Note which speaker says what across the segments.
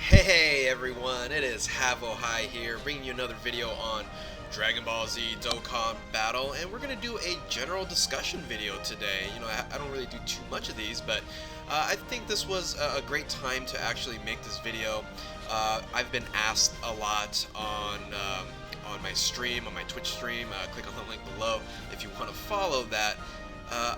Speaker 1: Hey everyone, it is Havo High here, bringing you another video on Dragon Ball Z Dokkan Battle, and we're going to do a general discussion video today. I don't really do too much of these, but I think this was a great time to actually make this video. I've been asked a lot on my stream, on my Twitch stream, click on the link below if you want to follow that.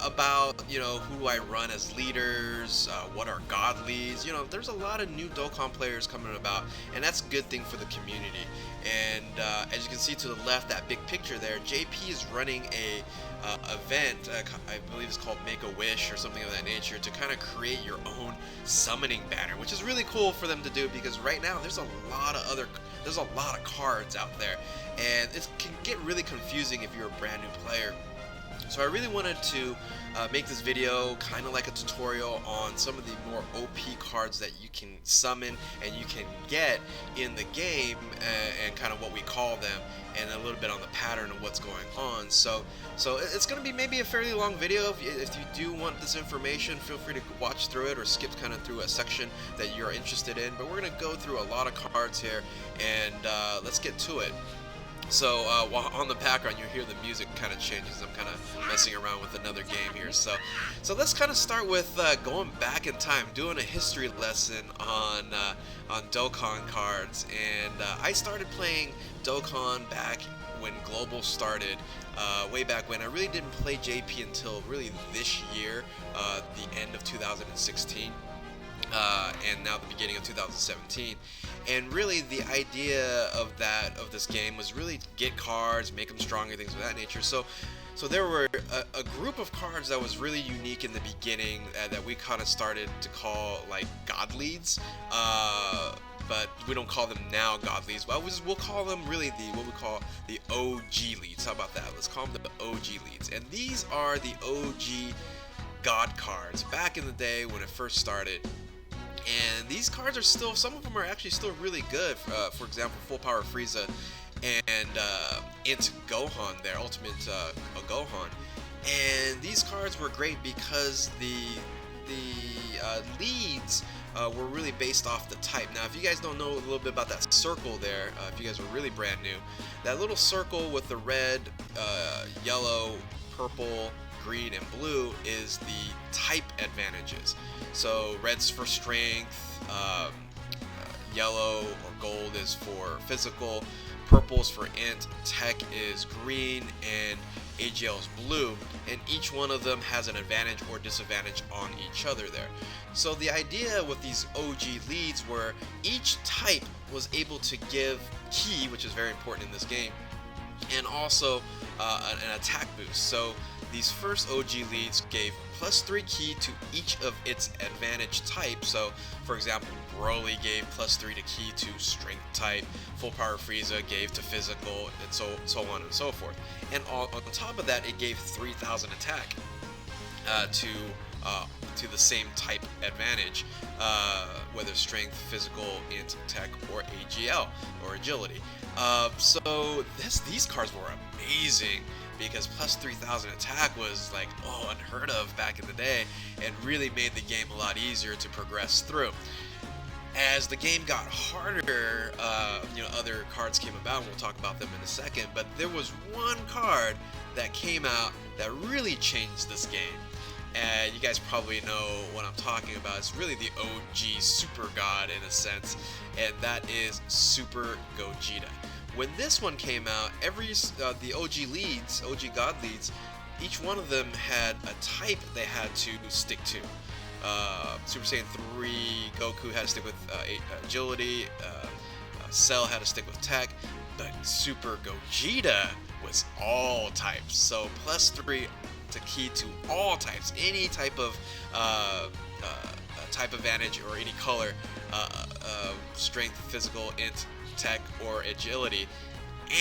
Speaker 1: About who I run as leaders, what are god leads. There's a lot of new Dokkan players coming about, and that's a good thing for the community. And as you can see to the left, that big picture there, JP is running a event, I believe it's called Make a Wish or something of that nature, to kind of create your own summoning banner, which is really cool for them to do, because right now there's a lot of cards out there, and it can get really confusing if you're a brand new player. So I really wanted to make this video kind of like a tutorial on some of the more OP cards that you can summon and you can get in the game, and kind of what we call them, and a little bit on the pattern of what's going on. So it's going to be maybe a fairly long video. If you do want this information, feel free to watch through it or skip kind of through a section that you're interested in. But we're going to go through a lot of cards here, and let's get to it. So while on the background, you hear the music kind of changes. I'm kind of messing around with another game here. So let's kind of start with going back in time, doing a history lesson on Dokkan cards. And I started playing Dokkan back when Global started, way back when. I really didn't play JP until really this year, the end of 2016. And now the beginning of 2017. And really the idea of this game was really to get cards, make them stronger, things of that nature. So there were a group of cards that was really unique in the beginning, that we kind of started to call like god leads, but we don't call them now god leads. Well, we'll call them really what we call the OG leads. How about that? Let's call them the OG leads. And these are the OG god cards back in the day when it first started. And these cards are still, some of them are actually still really good. For example, Full Power Frieza and Int Gohan, their Ultimate Gohan. And these cards were great because the leads were really based off the type. Now, if you guys don't know a little bit about that circle there, if you guys are really brand new, that little circle with the red, yellow, purple, green, and blue is the type advantages. So red's for strength, yellow or gold is for physical, purple's for int, tech is green, and AGL is blue, and each one of them has an advantage or disadvantage on each other there. So the idea with these OG leads were each type was able to give ki, which is very important in this game, and also an attack boost. So these first OG leads gave +3 ki to each of its advantage types. So, for example, Broly gave +3 to ki to strength type, Full Power Frieza gave to physical, and so on and so forth. And on top of that, it gave 3,000 attack to the same type advantage, whether strength, physical, int, tech, or AGL, or agility. So these cards were amazing, because +3,000 attack was like, unheard of back in the day, and really made the game a lot easier to progress through. As the game got harder, other cards came about, and we'll talk about them in a second, but there was one card that came out that really changed this game. And you guys probably know what I'm talking about. It's really the OG Super God in a sense, and that is Super Gogeta. When this one came out, the OG leads, OG God leads, each one of them had a type they had to stick to. Super Saiyan 3 Goku had to stick with agility, Cell had to stick with tech, but Super Gogeta was all types. So +3 to ki to all types, any type of type advantage or any color, strength, physical, int, tech, or agility,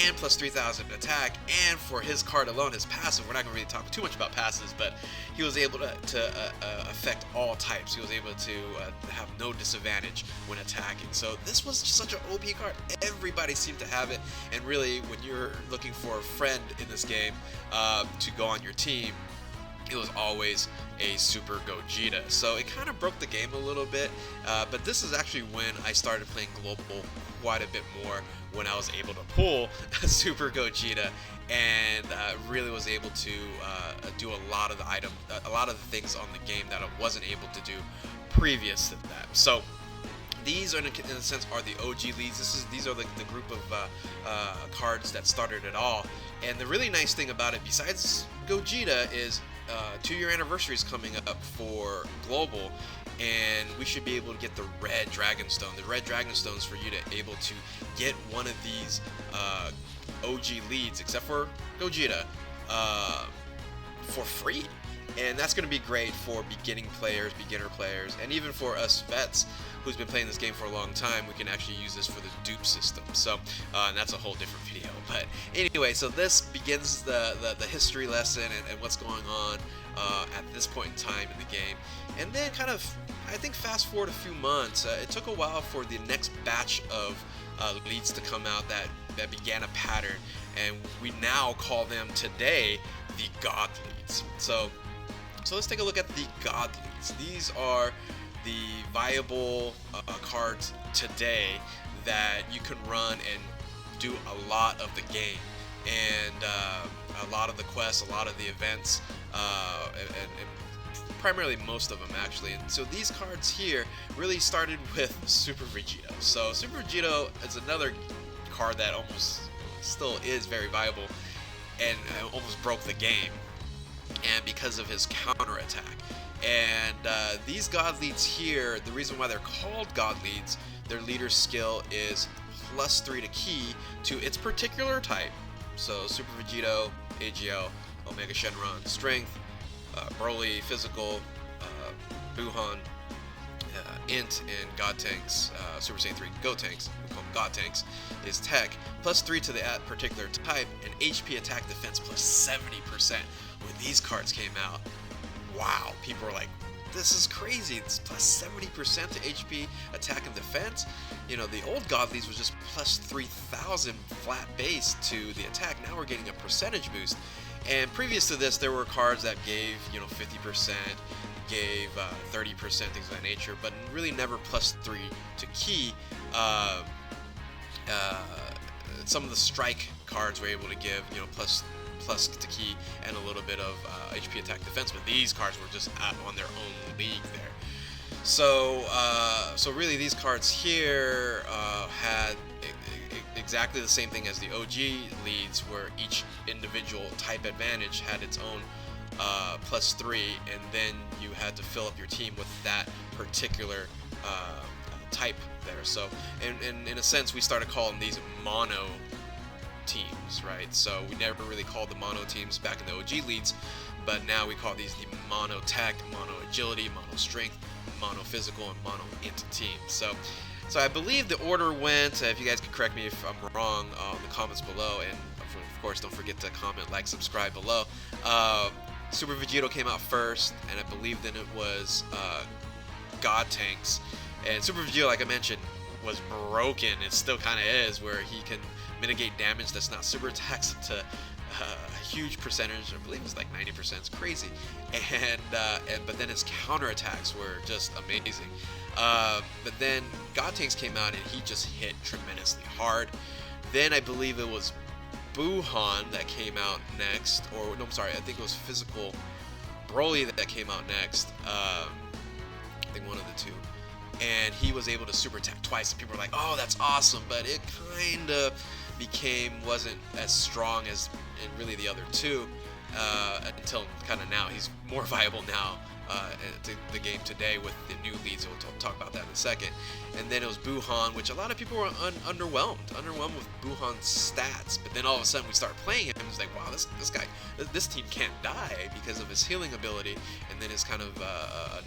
Speaker 1: and +3,000 attack. And for his card alone, his passive, we're not going to really talk too much about passives, but he was able to affect all types. He was able to have no disadvantage when attacking. So this was just such an OP card. Everybody seemed to have it, and really, when you're looking for a friend in this game to go on your team, it was always a Super Gogeta. So it kind of broke the game a little bit, but this is actually when I started playing Global quite a bit more, when I was able to pull a Super Gogeta and really was able to do a lot of the things on the game that I wasn't able to do previous to that. So these are, in a sense, are the OG leads. These are the group of cards that started it all. And the really nice thing about it, besides Gogeta, is 2-year anniversary is coming up for Global, and we should be able to get the Red Dragon Stone. The Red Dragon Stones for you to able to get one of these OG leads, except for Gogeta, for free. And that's going to be great for beginner players, and even for us vets who's been playing this game for a long time. We can actually use this for the dupe system. So and that's a whole different video. But anyway, so this begins the history lesson and what's going on at this point in time in the game. And then kind of, I think, fast forward a few months, it took a while for the next batch of leads to come out that began a pattern, and we now call them today the God leads. So let's take a look at the God leads. These are the viable cards today that you can run and do a lot of the game, and a lot of the quests, a lot of the events, and primarily most of them actually. And so these cards here really started with Super Vegito. So Super Vegito is another card that almost still is very viable and almost broke the game, and because of his counterattack. And these God leads here, the reason why they're called God leads, their leader skill is +3 to key to its particular type. So Super Vegito, AGL, Omega Shenron, Strength, Broly, Physical, Buhan, Int, and God Tanks, Super Saiyan 3 Go Tanks, we call them God Tanks, is Tech, +3 to that particular type, and HP attack defense +70%. When these cards came out, wow, people were like, this is crazy. It's +70% to HP attack and defense. You know, the old God leads was just +3,000 flat base to the attack. Now we're getting a percentage boost. And previous to this, there were cards that gave, 50%, gave 30%, things of that nature, but really never +3 to key. Some of the strike cards were able to give, plus to key and a little bit of HP attack defense, but these cards were just on their own league there. So really these cards here had exactly the same thing as the OG leads, where each individual type advantage had its own +3, and then you had to fill up your team with that particular type there. So in a sense, we started calling these mono teams, right? So we never really called the mono teams back in the OG leads, but now we call these the mono tech, mono agility, mono strength, mono physical, and mono int teams. So I believe the order went, if you guys could correct me if I'm wrong in the comments below, and of course don't forget to comment, like, subscribe below. Super Vegito came out first, and I believe then it was God Tanks, and Super Vegito, like I mentioned, was broken. It still kind of is, where he can mitigate damage that's not super attacks to a huge percentage. I believe it's like 90%. It's crazy. But then his counterattacks were just amazing. But then God Tanks came out and he just hit tremendously hard. Then I believe it was Buhan that came out next, or no, I'm sorry, I think it was Physical Broly that came out next. I think one of the two. And he was able to super attack twice, and people were like, oh, that's awesome, but it kind of wasn't as strong as in really the other two, until kind of now. He's more viable now to the game today with the new leads. We'll talk about that in a second. And then it was Buhan, which a lot of people were underwhelmed with Buhan's stats. But then all of a sudden we started playing him, and it's like, wow, this team can't die because of his healing ability, and then his kind of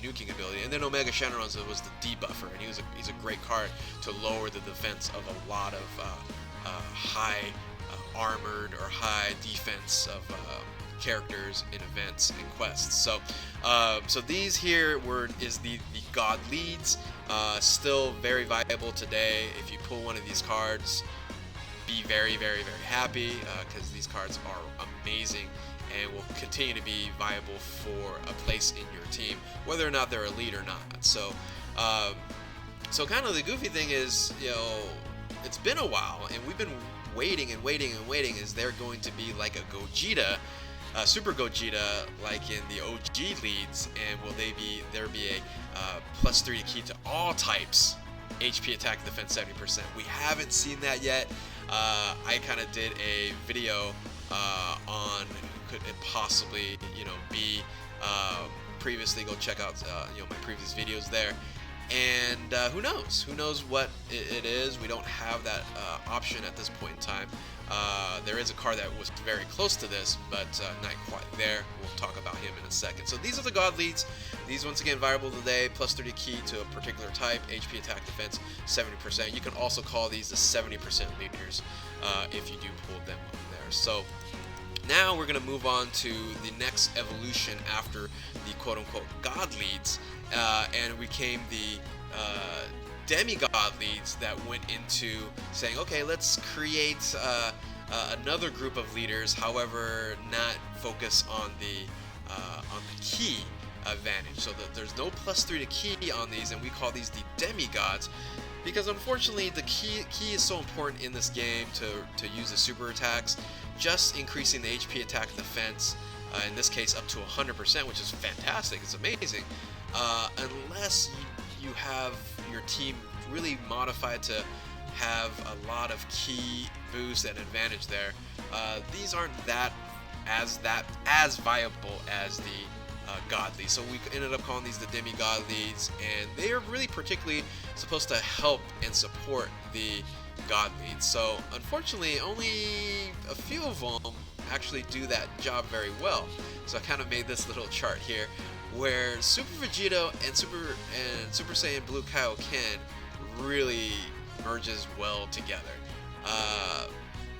Speaker 1: nuking ability. And then Omega Shenron was the debuffer, and he's a great card to lower the defense of a lot of high armored or high defense of characters in events and quests. So these here is the God leads, still very viable today. If you pull one of these cards, be very, very, very happy, because these cards are amazing and will continue to be viable for a place in your team, whether or not they're elite or not. So, so kind of the goofy thing is, it's been a while, and we've been waiting and waiting and waiting. Is there going to be like a Gogeta, Super Gogeta, like in the OG leads, and will there be a +3 key to all types, HP, attack, defense 70%? We haven't seen that yet. I kind of did a video on who could it possibly, be. Previously, go check out my previous videos there. And who knows? Who knows what it is? We don't have that option at this point in time. There is a card that was very close to this, but not quite there. We'll talk about him in a second. So these are the God leads. These, once again, viable today. +30 key to a particular type. HP, attack, defense 70%. You can also call these the 70% leaders if you do pull them on there. So now we're going to move on to the next evolution after the quote-unquote God leads, and we came the demigod leads that went into saying, okay, let's create another group of leaders, however, not focus on the key advantage. So that there's no +3 to key on these, and we call these the demigods, because unfortunately the key is so important in this game to use the super attacks. Just increasing the HP, attack, defense, in this case up to 100%, which is fantastic. It's amazing. Unless you have your team really modified to have a lot of key boost and advantage there, these aren't as viable as the God leads. So we ended up calling these the demigod leads, and they are really particularly supposed to help and support the God leads. So unfortunately, only a few of them actually do that job very well. So I kind of made this little chart here where Super Vegito and Super Saiyan Blue Kaioken really merges well together.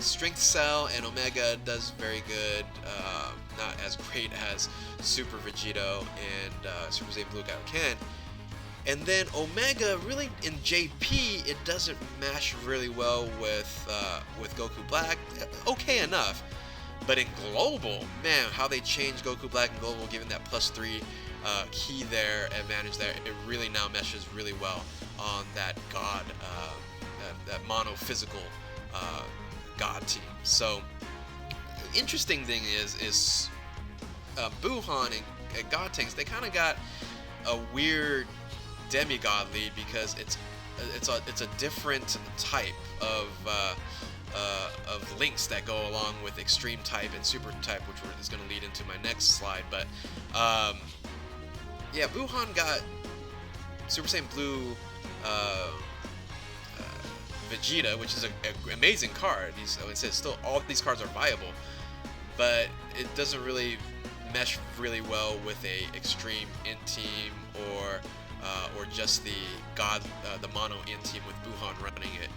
Speaker 1: Strength Cell and Omega does very good, not as great as Super Vegito and Super Saiyan Blue Kaioken. And then Omega, really in JP, it doesn't mesh really well with Goku Black. Okay enough, but in Global, man, how they changed Goku Black and Global, giving that +3 key there, advantage there, it really now meshes really well on that God, that mono physical God team. So interesting thing is Buuhan and God Tanks, they kind of got a weird demigod lead because it's a different type of links that go along with extreme type and super type, which is going to lead into my next slide. But yeah, Buuhan got Super Saiyan Blue Vegeta, which is an amazing card. It says still all these cards are viable, but it doesn't really mesh really well with a extreme in team or just the mono in team with Buuhan running it.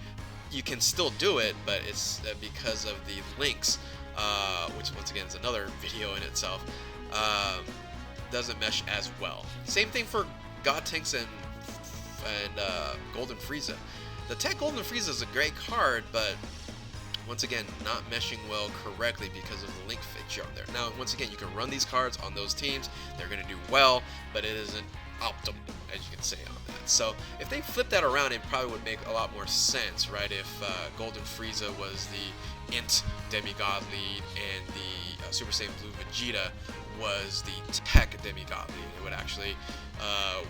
Speaker 1: You can still do it, but it's because of the links, which once again is another video in itself, doesn't mesh as well. Same thing for God Tanks and Golden Frieza. The Tech Golden Frieza is a great card, but once again, not meshing well correctly because of the link feature on there. Now, once again, you can run these cards on those teams. They're going to do well, but it isn't optimal, as you can say on that. So if they flip that around, it probably would make a lot more sense, right? If Golden Frieza was the Int demigod lead and the Super Saiyan Blue Vegeta was the Tech demigod lead, it would actually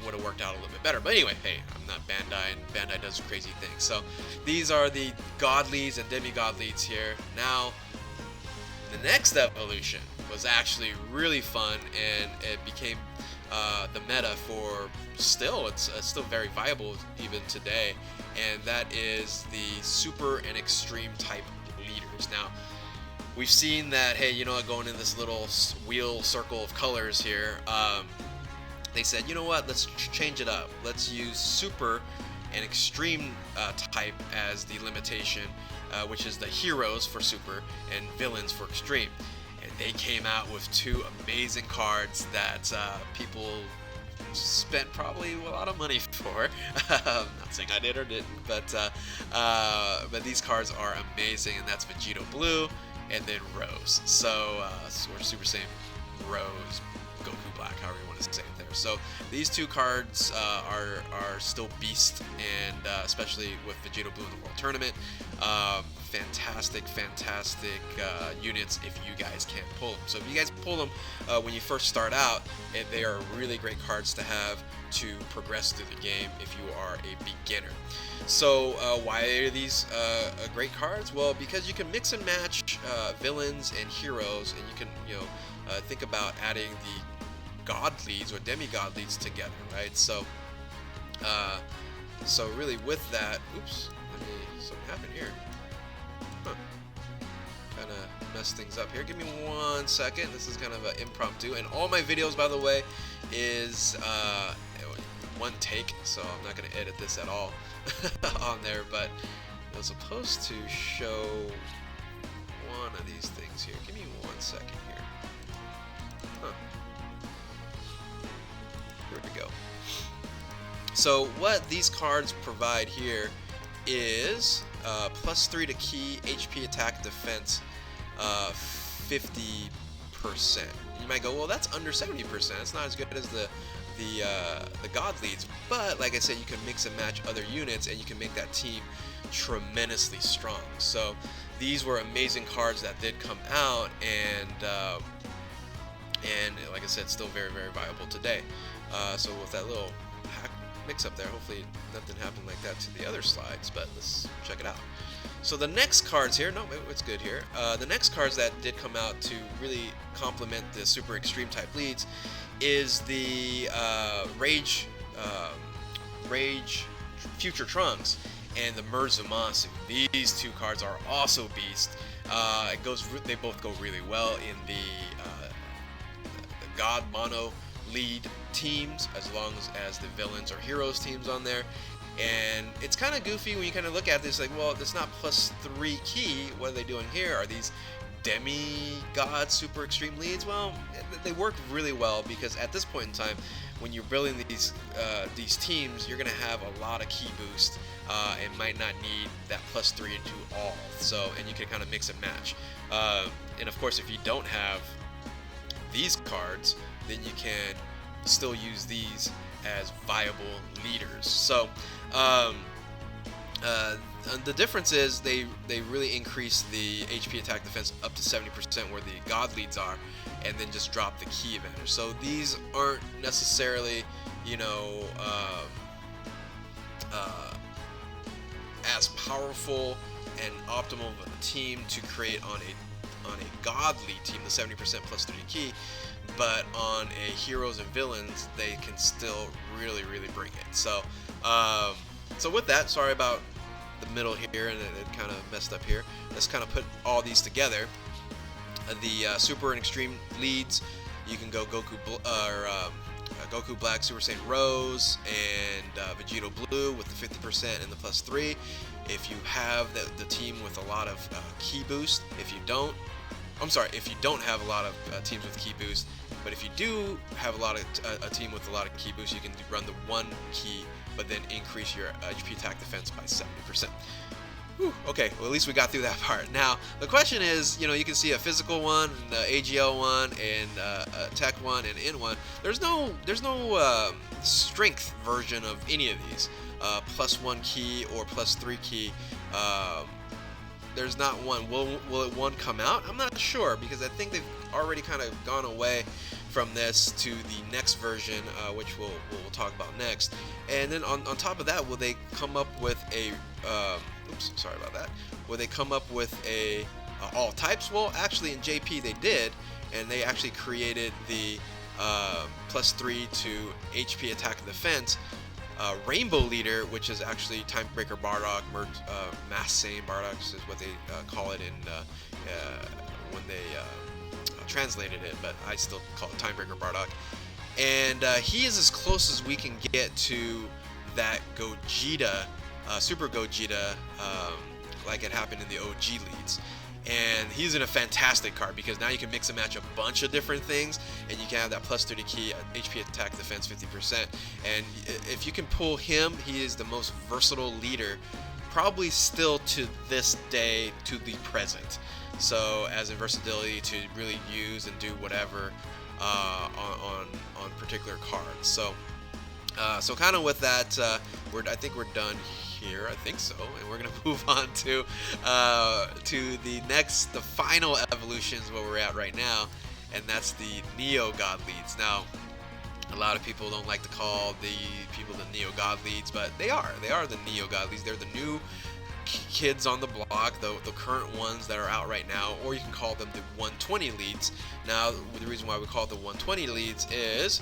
Speaker 1: would have worked out a little bit better. But anyway, hey, I'm not Bandai, and Bandai does crazy things. So these are the God leads and demigod leads here. Now, the next evolution was actually really fun, and it became the meta for it's still very viable even today, and that is the super and extreme type leaders. Now, we've seen that, hey, you know what, going in this little wheel circle of colors here, they said, you know what, let's change it up. Let's use super and extreme type as the limitation, which is the heroes for super and villains for extreme. And they came out with two amazing cards that people spent probably a lot of money for. Not saying I did or didn't, but these cards are amazing, and that's Vegito Blue and then Rose. So, or Super Saiyan Rose, Goku Black, however you want to say it there. So these two cards are still beast, and especially with Vegeta Blue in the World Tournament. Fantastic units if you guys can pull them. So if you guys pull them when you first start out, they are really great cards to have to progress through the game if you are a beginner. So why are these great cards? Well, because you can mix and match villains and heroes, and you can think about adding the god leads or demigod leads together, right? So so really with that, oops, something happened here. Kind of mess things up here. Give me 1 second. This is kind of an impromptu, and all my videos, by the way, is one take, so I'm not going to edit this at all on there, but it was supposed to show one of these things here. Give me 1 second here. Here we go. So what these cards provide here is +3 to ki, HP, attack, defense, 50%. You might go, well, that's under 70%. It's not as good as the god leads, but like I said, you can mix and match other units, and you can make that team tremendously strong. So these were amazing cards that did come out, and like I said, still very viable today. So with that little hack mix up there, hopefully nothing happened like that to the other slides, but let's check it out. So the next cards here, no, it's good here. The next cards that did come out to really complement the super extreme type leads is the Rage Future Trunks and the Merzumasu. These two cards are also beast. They both go really well in the God Mono lead teams, as long as the villains or heroes teams on there. And it's kind of goofy when you kind of look at this, like, well, it's not +3 ki. What are they doing here? Are these demigod super extreme leads? Well, they work really well, because at this point in time, when you're building these teams, you're gonna have a lot of ki boost, and might not need that +3 into all. So, and you can kind of mix and match. And of course, if you don't have these cards, then you can still use these as viable leaders. So the difference is they really increase the HP, attack, defense up to 70% where the god leads are, and then just drop the ki advantage. So these aren't necessarily, as powerful and optimal of a team to create on a godly team, the 70% +3 ki, but on a heroes and villains, they can still really bring it. So so with that, sorry about the middle here, and it kind of messed up here. Let's kind of put all these together. The super and extreme leads, you can go Goku Black, Super Saiyan Rose, and Vegeta Blue with the 50% and the +3. If you have the team with a lot of ki boost, if you don't have a lot of teams with ki boost, but if you do have a team with a lot of ki boost, you can run the 1 ki, but then increase your HP, attack, defense by 70%. Whew, okay, well, at least we got through that part. Now the question is, you can see a physical one, an AGL one, and a tech one, and in one. There's no strength version of any of these. +1 ki or +3 ki. There's not one. Will it one come out? I'm not sure, because I think they've already kind of gone away from this to the next version, which we'll talk about next. And then on top of that, will they come up with a oops, sorry about that. Will they come up with a all types? Well, actually in JP they did, and they actually created the +3 to HP, attack, and defense Rainbow Leader, which is actually Timebreaker Bardock, Mass Saiyan Bardock is what they call it in when they translated it, but I still call it Timebreaker Bardock. And he is as close as we can get to that Gogeta, Super Gogeta, like it happened in the OG leads. And he's in a fantastic card, because now you can mix and match a bunch of different things, and you can have that +30 ki, HP, attack, defense 50%. And if you can pull him, he is the most versatile leader probably still to this day, to the present. So as a versatility to really use and do whatever on particular cards. So so kind of with that, I think we're done here. I think so, and we're gonna move on to the final evolutions where we're at right now, and that's the Neo God Leads. Now, a lot of people don't like to call the people the Neo God Leads, but they are the Neo God Leads. They're the new kids on the block, the current ones that are out right now, or you can call them the 120 leads. Now, the reason why we call it the 120 leads is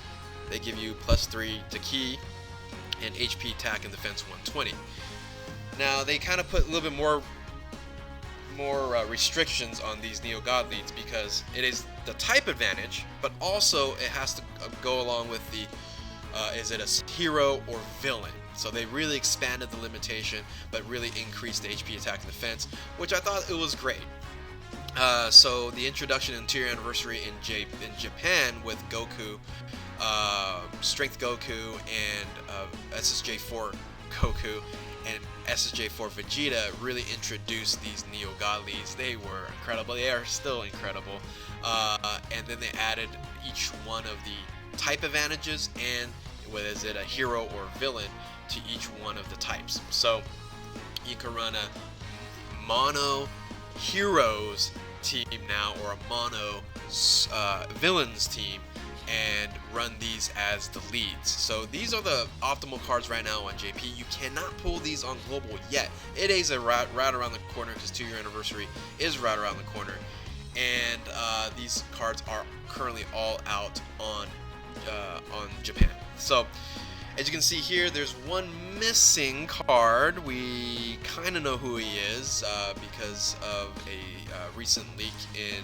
Speaker 1: they give you +3 to key and HP, attack, and defense 120. Now, they kind of put a little bit more restrictions on these Neo God Leads because it is the type advantage, but also it has to go along with the is it a hero or villain? So they really expanded the limitation, but really increased the HP, attack, and defense, which I thought it was great. So the introduction in Tier Anniversary in Japan with Goku, Strength Goku, and SSJ4 Goku, and SSJ4 Vegeta really introduced these Neo God Leads. They were incredible. They are still incredible. And then they added each one of the type advantages and whether is it a hero or villain to each one of the types. So you can run a mono heroes team now or a mono villains team and run these as the leads. So these are the optimal cards right now on JP. You cannot pull these on global yet. It is right around the corner because 2-year anniversary is right around the corner. And these cards are currently all out on Japan. So as you can see here, there's one missing card. We kind of know who he is because of a recent leak in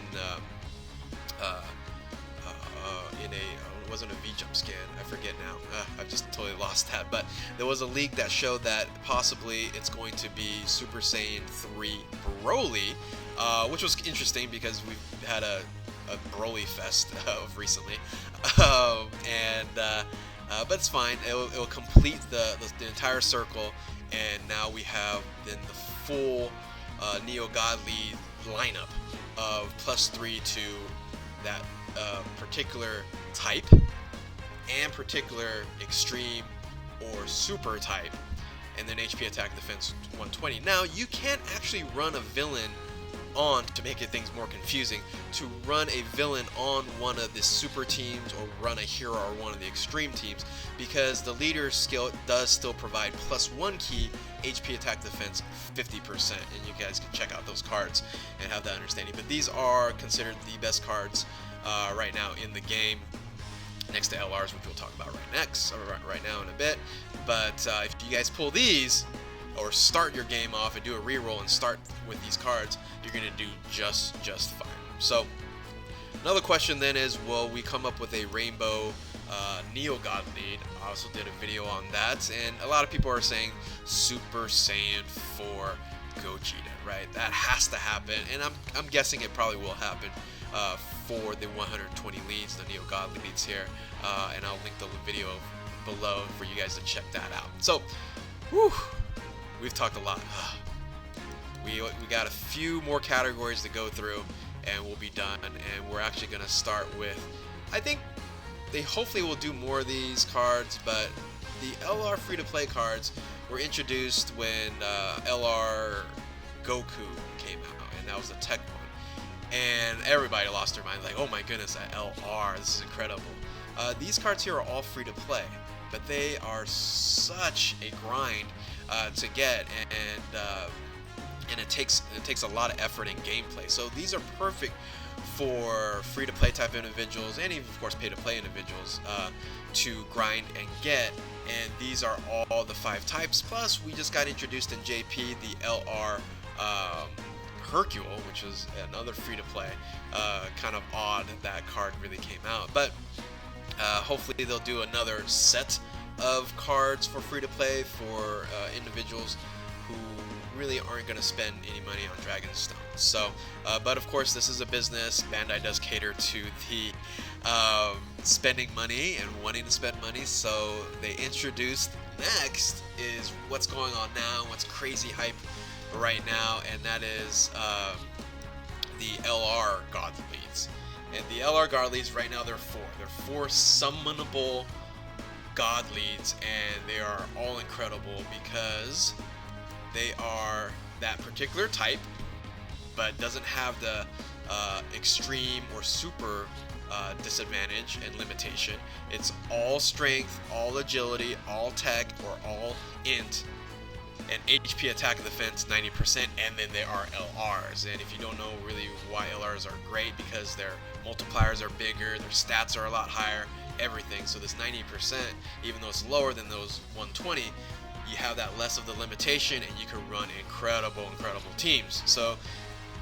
Speaker 1: it wasn't a V-Jump scan, I forget now, I've just totally lost that, but there was a leak that showed that possibly it's going to be Super Saiyan 3 Broly, which was interesting because we've had a Broly fest recently, but it's fine. It'll complete the entire circle, and now we have then the full Neo God Lead lineup of +3 to that particular type and particular extreme or super type, and then HP, attack, defense 120. Now you can actually run a villain on, to make things more confusing, to run a villain on one of the super teams or run a hero or one of the extreme teams, because the leader skill does still provide +1 key, HP, attack, defense 50%, and you guys can check out those cards and have that understanding. But these are considered the best cards right now in the game, next to LRs, which we'll talk about right now in a bit. But if you guys pull these, or start your game off and do a reroll and start with these cards, you're gonna do just fine. So another question then is, will we come up with a rainbow Neo God Lead? I also did a video on that, and a lot of people are saying Super Saiyan 4 Gogeta, right? That has to happen, and I'm guessing it probably will happen for the 120 leads, the Neo God Leads here, and I'll link the video below for you guys to check that out. So, whew, we've talked a lot. We got a few more categories to go through, and we'll be done. And we're actually going to start with, I think they hopefully will do more of these cards, but the LR free-to-play cards were introduced when LR Goku came out, and that was the tech one. And everybody lost their mind, like, oh my goodness, that LR, this is incredible. These cards here are all free-to-play, but they are such a grind to get, and it takes a lot of effort in gameplay. So these are perfect for free-to-play type individuals, and even of course pay-to-play individuals to grind and get. And these are all the 5 types. Plus, we just got introduced in JP the LR Hercule, which is another free-to-play. Kind of odd that card really came out, but hopefully they'll do another set of cards for free-to-play for individuals who really aren't going to spend any money on Dragonstone. So, but of course, this is a business. Bandai does cater to the spending money and wanting to spend money, so they introduced next is what's going on now, what's crazy hype right now, and that is the LR God Leads. And the LR God Leads right now, they're four summonable God Leads, and they are all incredible because they are that particular type, but doesn't have the extreme or super disadvantage and limitation. It's all strength, all agility, all tech, or all int, and HP attack and defense 90%, and then they are LRs. And if you don't know really why LRs are great, because their multipliers are bigger, their stats are a lot higher, everything. So this 90%, even though it's lower than those 120, you have that less of the limitation, and you can run incredible teams. So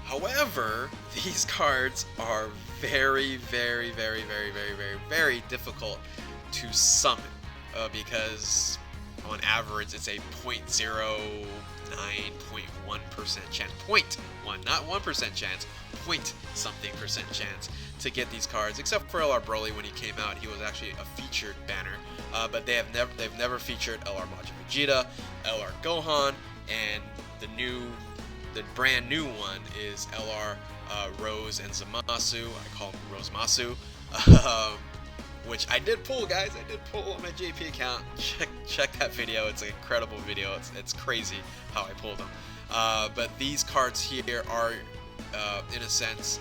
Speaker 1: however, these cards are very difficult to summon because on average it's a 0.09, 0.1% chance, 0.1, not 1% chance, point something percent chance to get these cards, except for LR Broly. When he came out, he was actually a featured banner, but they've never featured LR Majin Vegeta, LR Gohan, and the brand new one is LR Rose and Zamasu. I call him Rose Masu, which I did pull, guys. I did pull on my JP account. Check that video. It's an incredible video. It's crazy how I pulled them. But these cards here are, in a sense,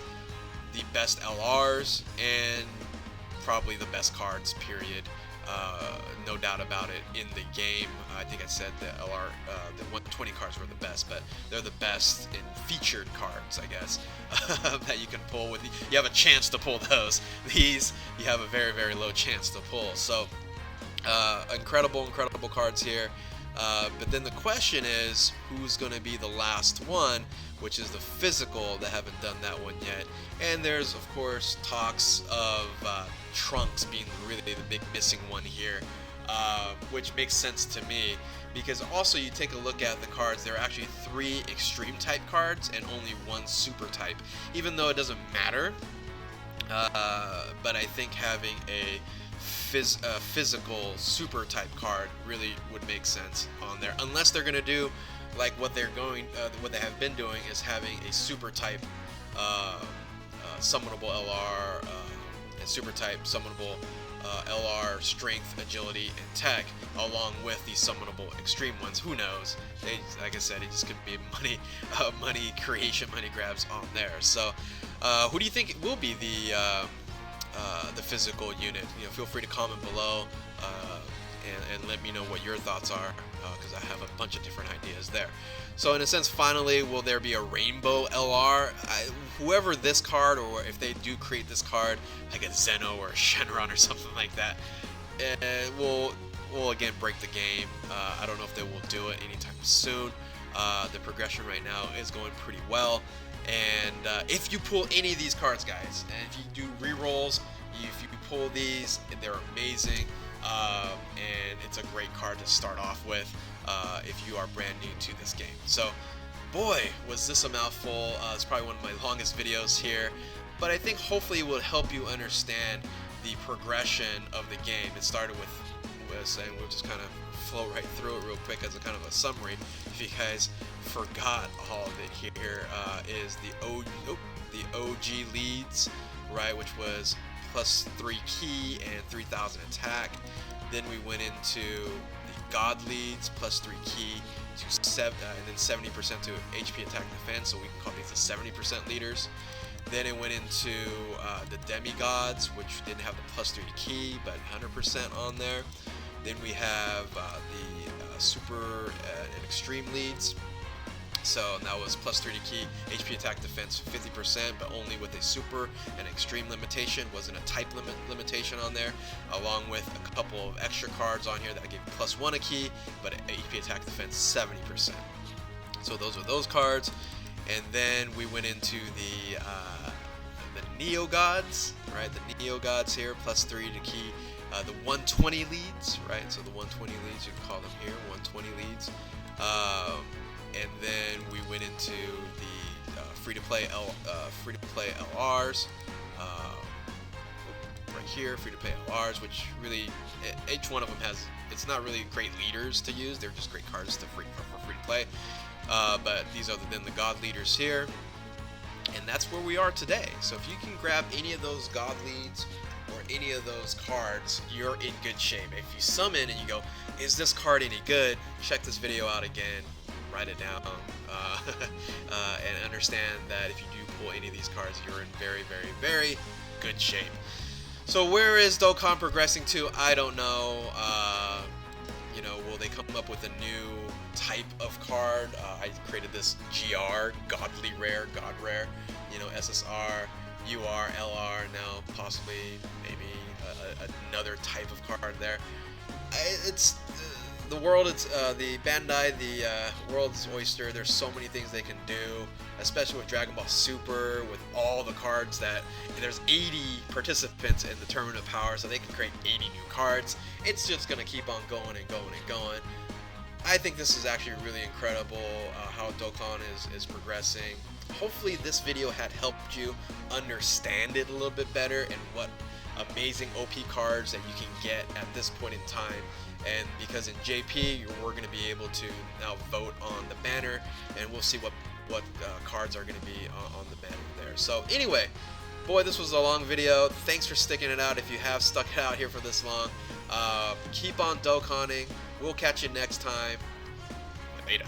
Speaker 1: the best LRs and probably the best cards, period. No doubt about it in the game. I think I said the LR, the 120 cards were the best, but they're the best in featured cards, I guess, that you can pull with. You have a chance to pull those. These, you have a very low chance to pull. So, incredible cards here. But then the question is, who's going to be the last one, which is the physical. They haven't done that one yet. And there's, of course, talks of Trunks being really the big missing one here, which makes sense to me, because also you take a look at the cards, there are actually 3 extreme type cards and only 1 super type, even though it doesn't matter. But I think having a physical super type card really would make sense on there, unless they're gonna do like what they have been doing, is having a super type summonable LR and super type summonable LR strength, agility, and tech, along with these summonable extreme ones. Who knows? They, like I said, it just could be money creation, money grabs on there. So, who do you think will be the physical unit? You know, feel free to comment below and let me know what your thoughts are, because I have a bunch of different ideas there. So in a sense, finally, will there be a rainbow LR? Whoever this card, or if they do create this card, like a Zeno or a Shenron or something like that, will again break the game. I don't know if they will do it anytime soon. The progression right now is going pretty well. And if you pull any of these cards, guys, and if you do rerolls, if you pull these, they're amazing. And it's a great card to start off with if you are brand new to this game. So, boy, was this a mouthful. It's probably one of my longest videos here, but I think hopefully it will help you understand the progression of the game. It started with and we'll just kind of flow right through it real quick as a kind of a summary. If you guys forgot all of it, here is the OG leads, right, which was +3 ki and 3000 attack. Then we went into the God leads, +3 ki to 7, and then 70% to HP attack and defense. So we can call these the 70% leaders. Then it went into the demigods, which didn't have the +3 to ki, but 100% on there. Then we have the super and extreme leads. So that was +3 to ki, HP attack defense 50%, but only with a super and extreme limitation. Wasn't a type limitation on there, along with a couple of extra cards on here that gave +1 to ki, but HP attack defense 70%. So those are those cards. And then we went into the Neo Gods, right? The Neo Gods here, +3 to ki. The 120 leads, right? So the 120 leads, you can call them here, 120 leads. And then we went into the free-to-play LRs. Break here, free to play LRs, which really each one of them has. It's not really great leaders to use. They're just great cards for free to play. But these are then the God leaders here, and that's where we are today. So if you can grab any of those God leads or any of those cards, you're in good shape. If you summon and you go, is this card any good? Check this video out again, write it down, and understand that if you do pull any of these cards, you're in very, very, very good shape. So where is Dokkan progressing to? I don't know. You know, will they come up with a new type of card? I created this GR, Godly Rare, God Rare, you know, SSR, UR, LR, now possibly maybe another type of card there. It's the world, it's the Bandai, the world's oyster. There's so many things they can do, especially with Dragon Ball Super, with all the cards that there's 80 participants in the Tournament of Power, so they can create 80 new cards. It's just gonna keep on going and going and going. I think this is actually really incredible how Dokkan is progressing. Hopefully this video had helped you understand it a little bit better and what amazing OP cards that you can get at this point in time. And because in JP we're going to be able to now vote on the banner, and we'll see what cards are going to be on the banner there. So anyway, boy, this was a long video. Thanks for sticking it out if you have stuck it out here for this long. Keep on Dokkaning. We'll catch you next time. Later.